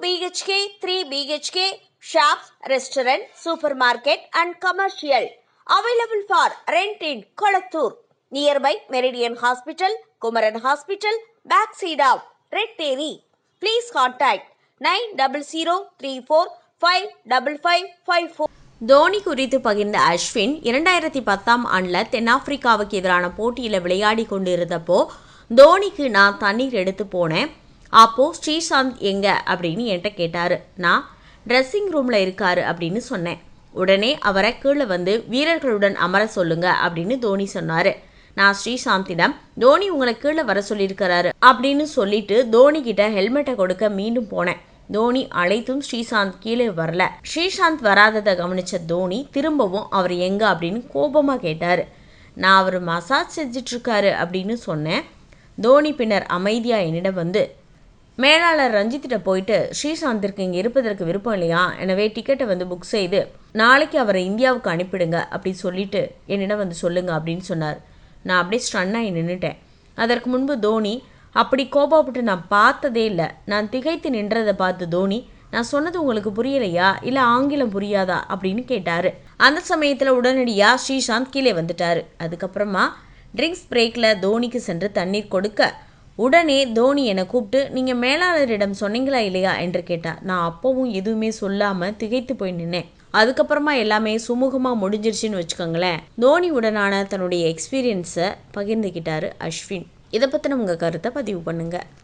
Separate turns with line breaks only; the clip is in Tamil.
BHK, 3 BHK, shops, restaurant, supermarket and commercial. Available for rent in Kolattur. Nearby Meridian Hospital, Kumaran Hospital, backside of Red Terry. Please contact 9034555554. Dhoni குறித்து பகிர்ந்த அஸ்வின் 2010ஆம் ஆண்டில் தென்னாப்பிரிக்காவுக்கு எதிரான போட்டியில் விளையாடி கொண்டிருந்தப்போ தோனிக்கு நான் தண்ணீர் எடுத்து போனேன். அப்போது ஸ்ரீசாந்த் எங்க அப்படின்னு என்கிட்ட கேட்டார். நான் ட்ரெஸ்ஸிங் ரூமில் இருக்காரு அப்படின்னு சொன்னேன். உடனே அவரை கீழே வந்து வீரர்களுடன் அமர சொல்லுங்க அப்படின்னு தோனி சொன்னார். நான் ஸ்ரீசாந்திடம் தோனி உங்களை கீழே வர சொல்லியிருக்கிறாரு அப்படின்னு சொல்லிட்டு தோனி கிட்ட ஹெல்மெட்டை கொடுக்க மீண்டும் போனேன். தோனி அழைத்தும் ஸ்ரீசாந்த் கீழே வரல. ஸ்ரீசாந்த் வராததை கவனிச்ச தோனி திரும்பவும் அவர் எங்க அப்படின்னு கோபமாக கேட்டார். நான் அவர் மசாஜ் செஞ்சிட்ருக்காரு அப்படின்னு சொன்னேன். தோனி பின்னர் அமைதியாக என்னிடம் வந்து மேலாளர் ரஞ்சித்திட்ட போயிட்டு ஸ்ரீசாந்திற்கு இங்கே இருப்பதற்கு விருப்பம் இல்லையா, எனவே டிக்கெட்டை வந்து புக் செய்து நாளைக்கு அவரை இந்தியாவுக்கு அனுப்பிடுங்க அப்படின்னு சொல்லிட்டு என்னிடம் வந்து சொல்லுங்க அப்படின்னு சொன்னார். நான் அப்படியே ஸ்டன்னாகி நின்றுட்டேன். அதற்கு முன்பு தோனி அப்படி கோபப்பட்டு நான் பார்த்ததே இல்லை. நான் திகைத்து நின்றதை பார்த்து தோனி, நான் சொன்னது உங்களுக்கு புரியலையா இல்லை ஆங்கிலம் புரியாதா அப்படின்னு கேட்டார். அந்த சமயத்தில் உடனடியாக ஸ்ரீசாந்த் கீழே வந்துட்டார். அதுக்கப்புறமா ட்ரிங்க்ஸ் பிரேக்கில் தோனிக்கு சென்று தண்ணீர் கொடுக்க உடனே தோனி என்னை கூப்பிட்டு நீங்கள் மேலாளரிடம் சொன்னீங்களா இல்லையா என்று கேட்டார். நான் அப்போவும் எதுவுமே சொல்லாமல் திகைத்து போய் நின்னேன். அதுக்கப்புறமா எல்லாமே சுமூகமாக முடிஞ்சிருச்சுன்னு வச்சுக்கோங்களேன். தோனி உடனான தன்னுடைய எக்ஸ்பீரியன்ஸை பகிர்ந்துக்கிட்டாரு அஸ்வின். இதை பற்றின உங்கள் கருத்தை பதிவு பண்ணுங்கள்.